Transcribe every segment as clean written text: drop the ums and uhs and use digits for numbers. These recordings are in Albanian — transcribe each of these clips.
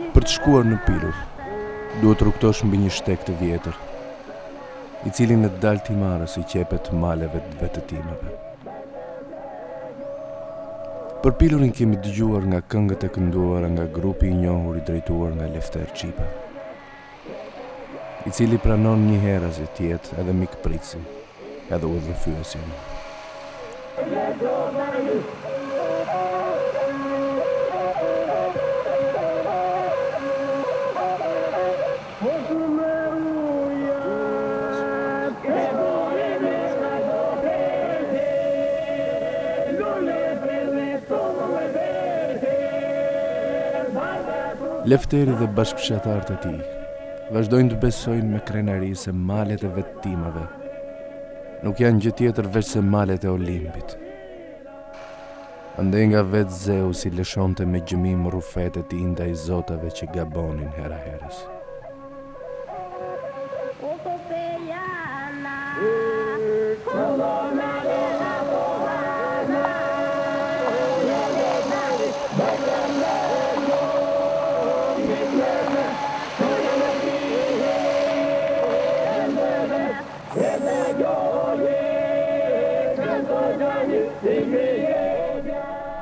Për të shkuar në Pilur, duhet rrugtosh mbi një shtek të vjetër, i cili në dalë timarës i qepet maleve të vetëtimeve. Për Pilurin kemi dëgjuar nga këngët e kënduara nga grupi i njohur i drejtuar nga Lefter Qipa, i cili pranon një herë as të jetë edhe mikpritësi, edhe udhëfyesin. Lefteri dhe bashkëfshatarët e tij vazhdojnë të besojnë me krenari se malet e vetëtimave nuk janë gjë tjetër veç se malet e Olimpit. Andaj nga vetë Zeusi lëshonte me gjëmim rrufet e tij ndaj zotave që gabonin hera herës.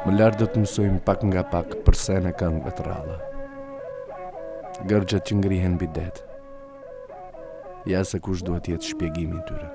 Më lartë do të mësojmë pak nga pak përse në këngëve të ralla. Gërgjat që ngrihen mbi det. Ja se kush duhet jetë shpjegimi i tyre.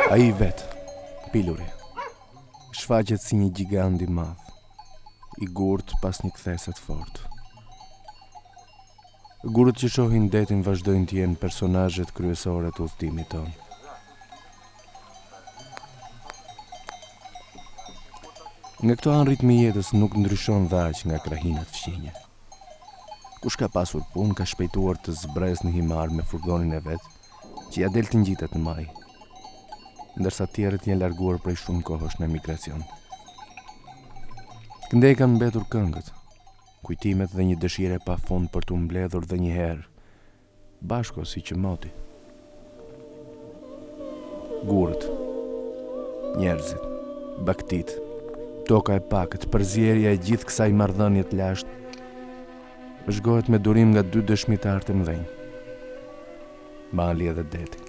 A i vetë, Piluri, shfaqet si një gjigant i madh, i gurt pas një ktheset fort. Gurët që shohin detin vazhdojnë të jenë personazhet kryesore të udhëtimit tonë. Nga këto anë ritmi i jetës nuk ndryshon dhe aq nga krahinat fqinje. Kush ka pasur punë ka shpejtuar të zbres në himar me furgonin e vet, që ja del të ngjitet në maj, ndërsa tjerët janë larguar prej shumë kohësh në emigracion. Këndej kanë mbetur këngët, kujtimet dhe një dëshire pa fund për të mbledhur dhe një herë, bashko si që moti. Gurët, njerëzit, baktit, toka e pakët, përzierja e gjithë kësaj marrëdhënie të lashtë, vëzhgohet me durim nga dy dëshmitar të mëdhenj, mali edhe deti.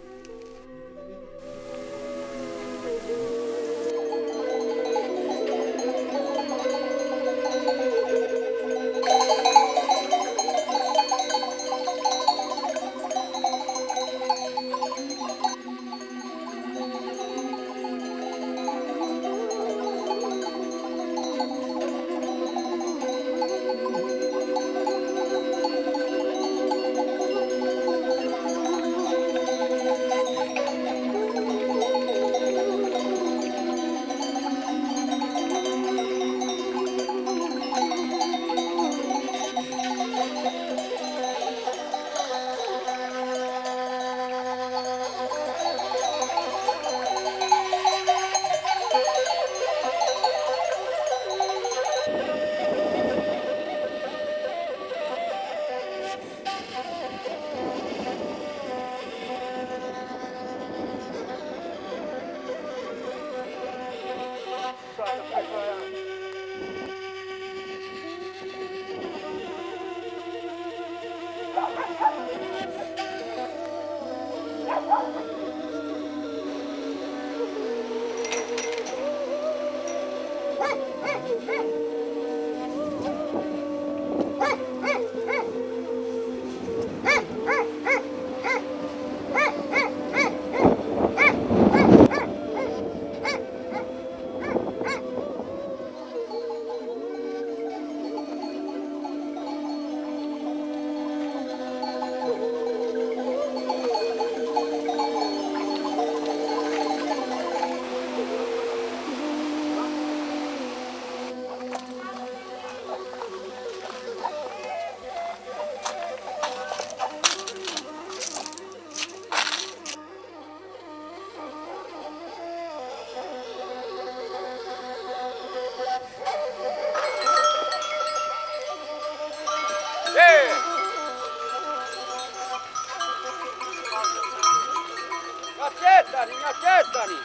Mi accettani!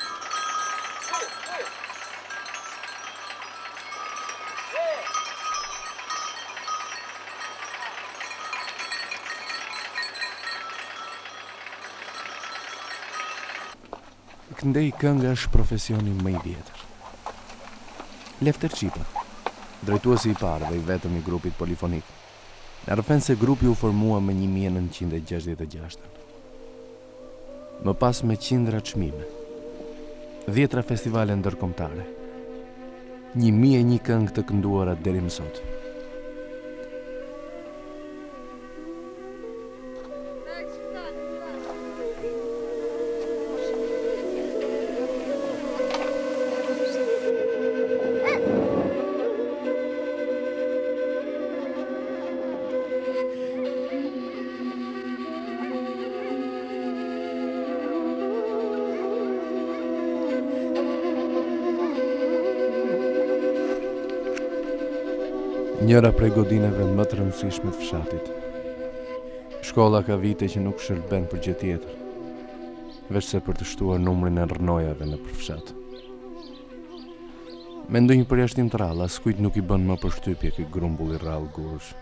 Këndej kënga është profesioni më i vjetër. Lefter Qipa, drejtuesi i parë dhe i vetëm i grupit polifonik, në rrëfen se grupi u formua më 1966. Më pas me qindra çmime, 10 festivale ndërkombëtare, 1001 këngë të kënduara deri më sot. Njëra prej godinave më të rëndësishme të fshatit. Shkolla ka vite që nuk shërben për gjë tjetër, veç se për të shtuar numrin e rrnojave në përfshat. Me ndonjë përjashtim të rrallë, askujt nuk i bën më përshtypje ky grumbull i rrallë gurësh.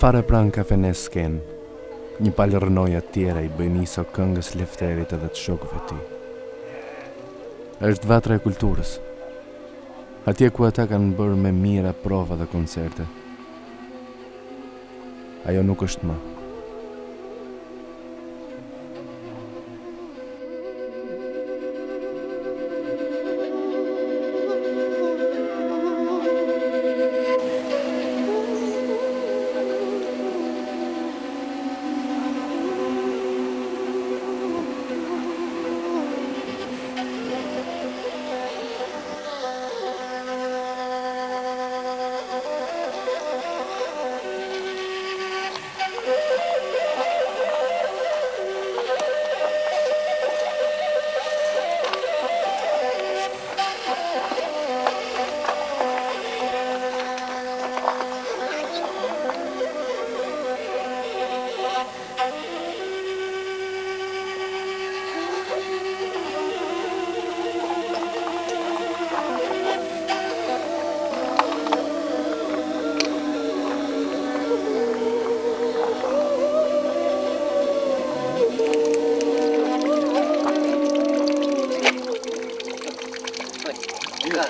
Fare pran kafenes Sken, një palë rrnoja tjera i bëjniso këngës Lefterit edhe të shokëve ti. Është vatra e kulturës, atje ku ata kanë bërë me mira prova dhe koncerte. Ajo nuk është më.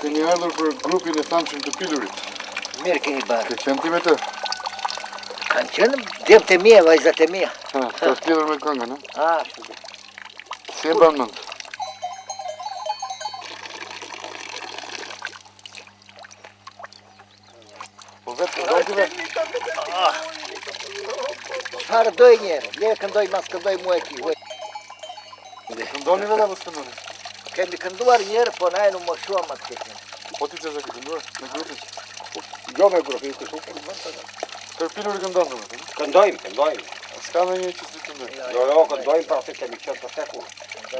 Keni ardhur për grupin e famshëm të pilurit. Mirë keni bërë. Ke qenë ti me të? Kanë qenë djemët e mia, vajzat e mia. Të është lidhur me këngën, ha? Ashtu. Si e ban mend? Po vetë këndoj ti vetë? Çfarë doj njerë? Le këndoj mas këndoj mua e ki. Këndoni vetë apo s'këndoni? Kemi kënduar njerë, po na e nuk më shuam atë këtë. Po ti që ke kënduar me grupin? Jo me grupi, kështu. Tër piluri këndon dhe vetë? Këndojmë. S'ka në një që si këndoj? Jo, këndojmë pra se kemi qënë të sekur.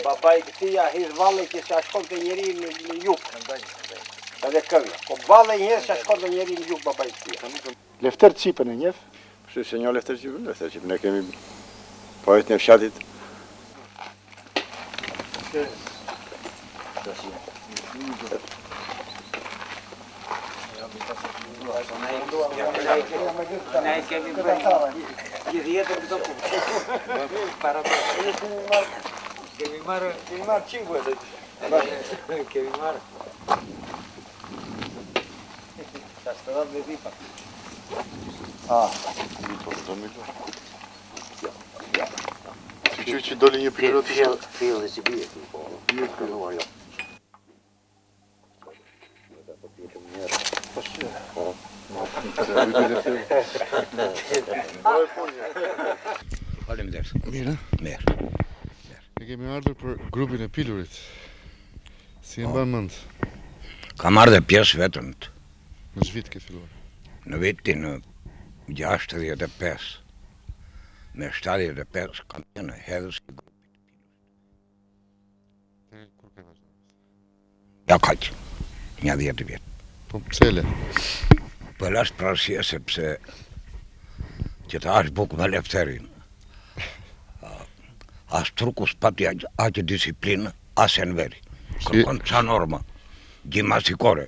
Baba i këtia his valle që sa shkon të njeri në jug. Edhe këngë. Po valle njerë sa shkon të njeri në jug baba i këtia. Lefter Cipën e njef? Kështu se një Lefter Cipën, ne kemi pojtë në fshatit. Ne kemi bërë gjithë jetën këto punë. Para kemi marrë qingë edhe. Kemi marrë. Sa shtë dhe vipa. Si që doli një pilot të shtë? Fillë dhe si bje. Një kënduar, jo. Faleminderit. Mirë, Mirë. ne kemi ardhur për grupin e pilurit. Si e mban mend? Kam ardhe pjesë vetëm Në ç'vit ke filluar? në vitin 65. Me 75 kam qenë hedhës. Kur ke vazhduar? Ja kaq. Një 10 vjet. Po pse le? Po lash prasje sepse që ta është bukë me Lefterin. As truku s'pati aqë disiplinë, as e në veri. Kërkon qa norma, gjimastikore.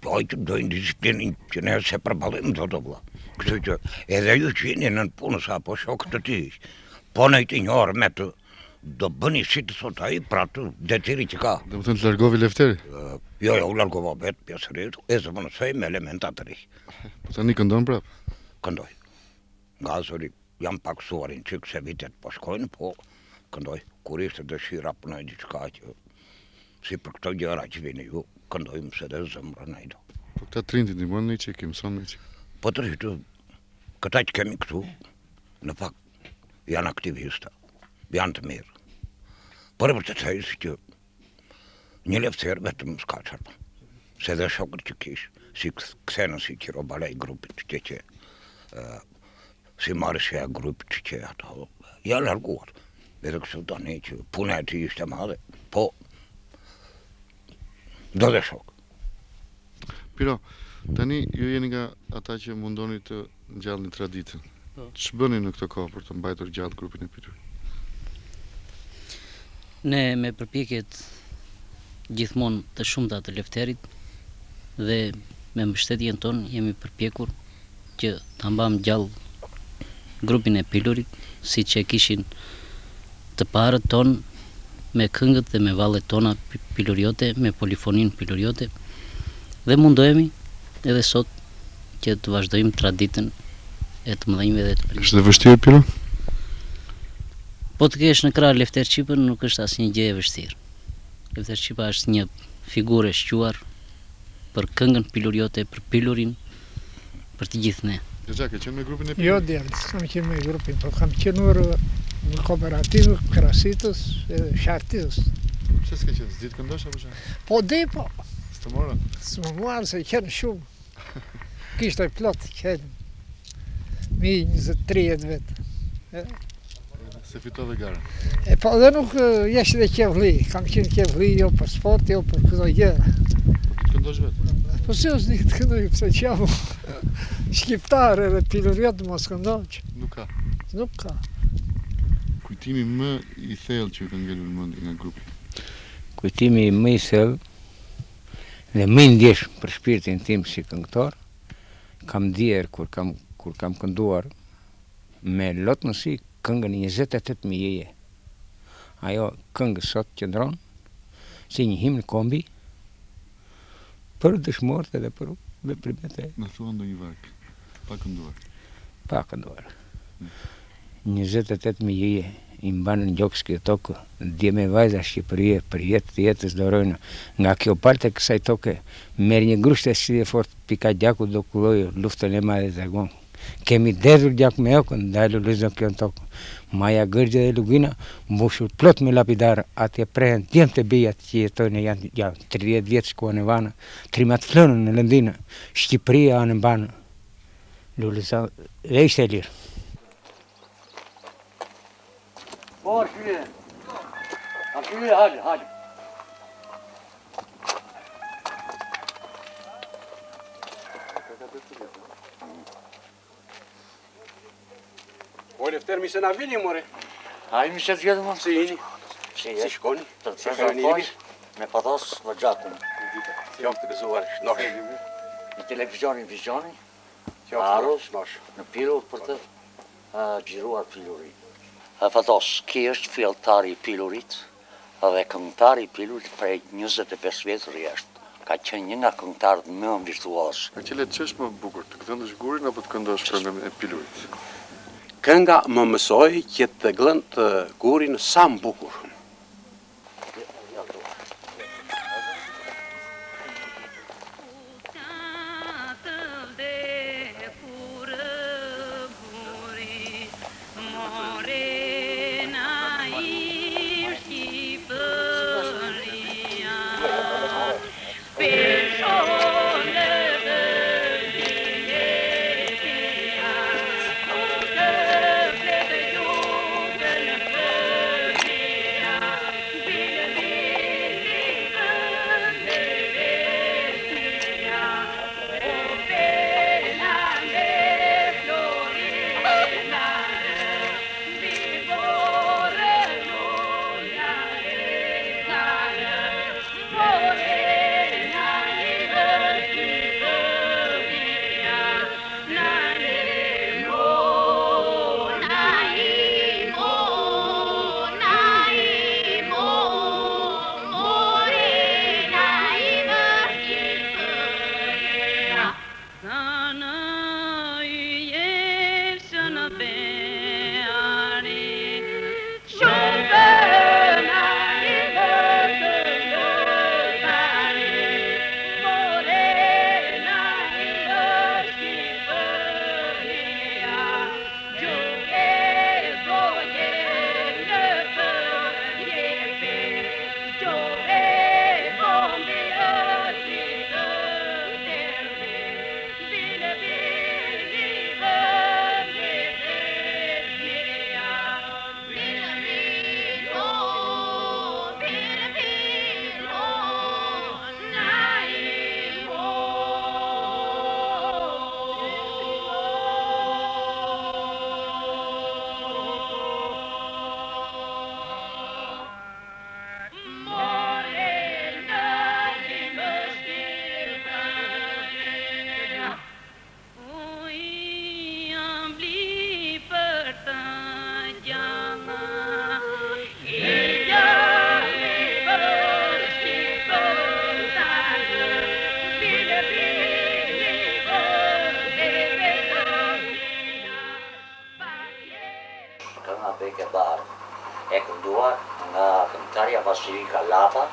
Po aqë dojnë disiplinë që ne se përbalim të vla. Kështu që edhe ju që jeni në punës apo shokë të ti, po në i të një orë me të, do bëni si të thot ai pra të detiri që ka. Dhe më thënë të largovi Lefteri? Jo, u largova vetë pjesërisht, e zë më nësoj me elementat të ri. Po tani këndon prap? Këndoj. Nga zëri jam paksuarin që këse vitet po shkojnë, po këndoj. Kur ishte dëshira punoj diçka që si për këto gjëra që vini ju, këndojmë se dhe zëmrë në ido. Po këta trinti ndihmon një që mëson një që. Po të rritu, këta që kemi këtu, në fakt janë aktivista, janë të mirë. Por e për të thejë si që një Lefter vetëm s'ka qërpën. Se dhe shokët që kishë, si këthena si qiro balaj grupit që si marrësja e grupit që ato, ja larguar. Edhe kështu tani që puna e ti ishte madhe, po do dhe shokë. Piro, tani ju jeni nga ata që mundoni të ngjallni traditën. Ç'bëni në këtë kohë për të mbajtur gjatë grupin e pilurit? Ne me përpjekjet gjithmonë të shumta të Lefterit dhe me mbështetjen tonë jemi përpjekur që ta mbajmë gjallë grupin e pilurit, siç e kishin të parët tonë me këngët dhe me vallet tona piluriote, me polifoninë piluriote dhe mundohemi edhe sot që të vazhdojmë traditën e të mëdhenjve dhe të prindërve. Është vështirë Piro? Po të kesh në krah Lefter Cipën nuk është asnjë gjë e vështirë. Lefter Cipa është një figurë e shquar për këngën piluriote, për pilurin, për të gjithë ne. Gjëgja, ke qenë me grupin e Jo, pilurit? djerë, s'kam qenë me grupin, po kam qenuar në kooperativë, Krasitës, edhe Shartitës. Pse s'ke qenë? S'di të këndosh apo çfarë? Po di, po, S'të mora? s'më marë se qenë shumë. Kishte plot, qenë 20-30 vetë. Se fitove gara. E po dhe nuk jesh dhe qevli, kam qenë qevli jo për sport, jo për këto gjëra. Po ti të këndosh vetë? Po si është një të këndoj, pëse qamu shqiptare dhe piluriot mos këndoq. Nuk ka. Nuk ka. Kujtimi më i thellë që ju ka ngelur në mendje nga grupi. Kujtimi më i thellë dhe më i ndjeshëm për shpirtin tim si këngëtar, kam djerë kur kam kënduar me lotësi këngën 28.000 jeje. Ajo këngë sot qëndron si një himn kombi për dëshmorët edhe për veprimet e Në thua ndonjë varg, pa kënduar. pa kënduar. 28.000 jeje i mbanë në gjokës kjo tokë, dje me vajza Shqipërie për jetës dorojnë. Nga kjo parte e kësaj toke, merë një grushte si dhe fort pika gjaku do kullojë luftën e madhe zagon. Kemi dedhur gjak me okën, dalë lëzën kjo në tokë. Maja Gërgje dhe Lugina, mbushur plot me lapidar, atje prehen djemë të bijat që jetojnë janë 30 vjetë shkuan e vanë, trimat flënën në lëndinë, Shqipëria anë mbanë. Lullësa dhe ishte e lirë. Po, shpile. Shpile, hajde. O, Lefter, mi se na vini, more. Hajde, mi se të gjithë, Si jeni? Si shkoni? Të Si shkoni jemi? me patos në gjakun. Jam të gëzuar, shnosh. Në televizionin, vizionin, Qoftë, shnosh. në pilur për të gjiruar pilurin. Fatos, ki është fjelltari i pilurit dhe këngëtari i pilurit prej 25 vjetër jashtë. Ka qenë një nga këngëtarët më virtuos. A qële që është më bukur, të këndësh gurin apo të këndosh këngën e pilurit? Kënga më mësoj që të glënd të gurin sa më bukur. E kënduar nga këngëtarja Vasilika Lapa,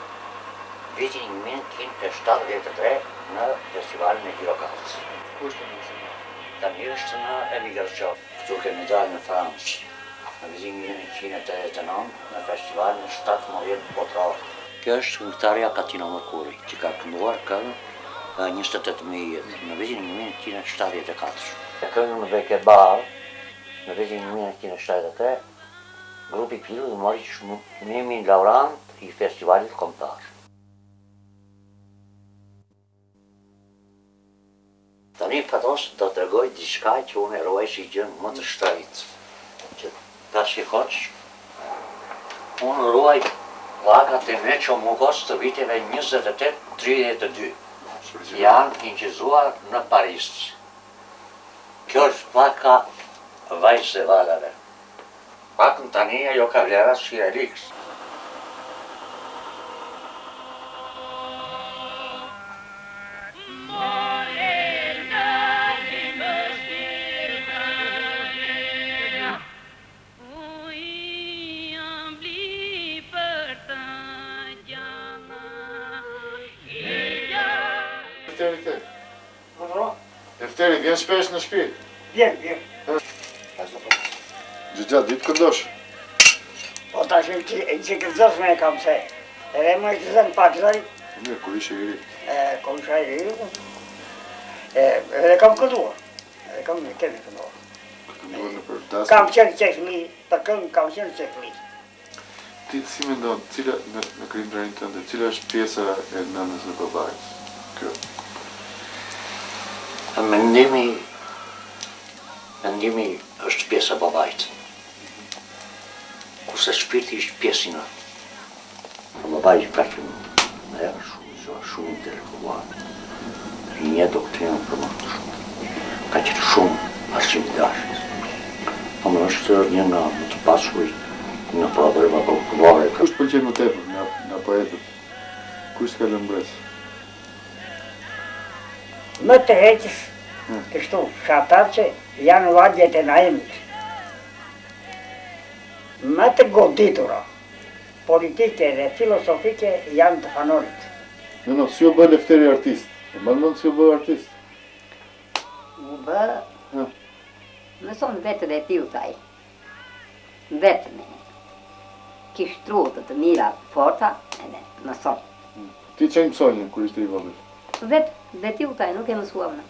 vitin 1973 në festivalin e Gjirokastës. Tani është në emigracion, këtu kemi dalë në Francë, në vitin 1989 në festivalin e 17 botëror. Kjo është këngëtarja Katina Mërkuri, që ka kënduar këngë 28.000 jetë, në vitin 1974. E këngën në Bekebar, në vitin 1973, grupi Pilu mori çmimin laurant i festivalit kombëtar. Tani patos do të tregoj diçka që unë e ruaj si gjën më të shtrenjtë. Që ta shikosh, unë ruaj plakat e Neço Mugos të viteve 28-32. Janë incizuar në Paris. Kjo është plaka Vajzë e Valave. Pakën tani ajo ka vlera si reliks. Lefteri te? Lefteri, vjen shpesh në shtëpi? Vjen. Gjatë ditë këndosh? Po tash që këndosh me e kam se. Edhe më ishte zënë pak zëri. Mirë, kur ishe i ri. Kur isha i ri. Edhe kam kënduar. Kemi kënduar. Kënduar në për dasë? Kam qenë qefli, për këngë kam qenë qefli. Ti si mendon, cila në krimtarin tënde, cila është pjesa e nënës në babait? Kjo. Mendimi është pjesa e babait. Kurse shpirti është pjesë e nënës. Babai ka qenë shumë intelektual. Një doktrinë për më të shumë. Ka qenë shumë arsim i dashjes. Më është një nga më të pasurit në problema popullore. Kush pëlqen më tepër nga poetët? Kush ka lënë mbres? Më të heqës, kështu, ata që janë vadjet e naimit. Më të goditura, politike dhe filosofike janë të Fanorit. Si u bë Lefteri artist? E mund si u bë artist? U bë, më thonë vetën e tiu taj. Vetën e. Kishtrutë të mira forta, edhe më thonë. Ti që i mësonjën kur ishte i vogël? Vetë dhe tiu taj, nuk e mësuam në.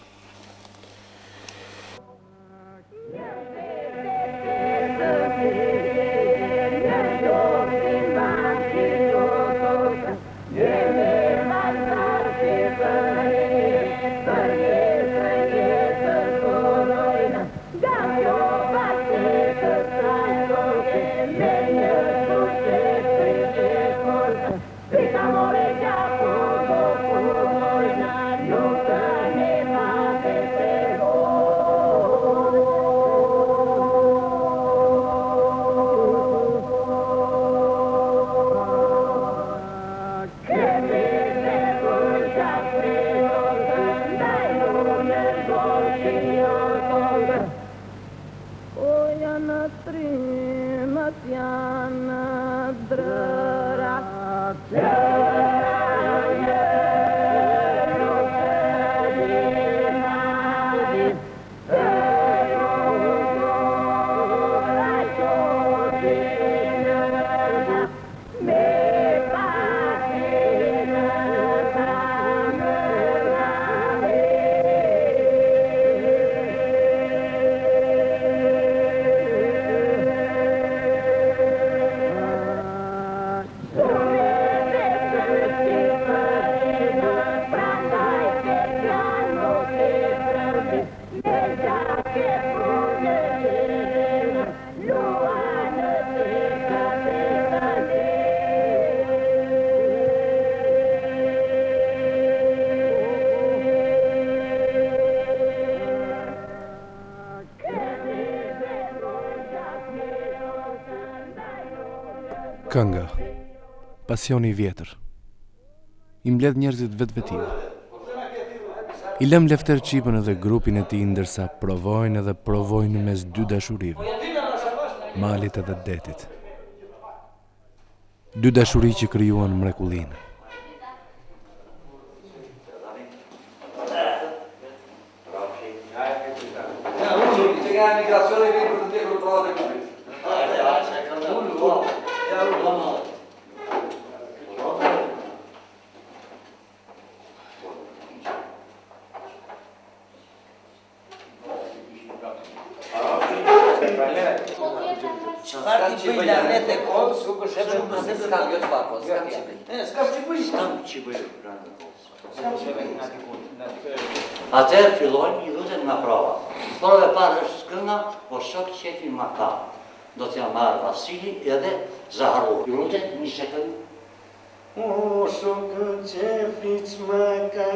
Kënga, pasioni i vjetër, i mbledh njerëzit vetvetiu. I lëm Lefter Çipën edhe grupin e tij ndërsa provojnë edhe provojnë mes dy dashurive, malit edhe detit. Dy dashuri që krijuan mrekullinë. Çfarë ti bëj lanet e kohës, nuk është shumë pëse s'kam jo të bako, s'kam që bëj. S'kam që bëj. S'kam që bëj. Atëherë fillojnë i lutet nga prova. Prova e parë është kënga, po shok qefin ma ka. Do t'ja marrë Vasili edhe Zaharu. I lutet një sekund. O shok qefit ma ka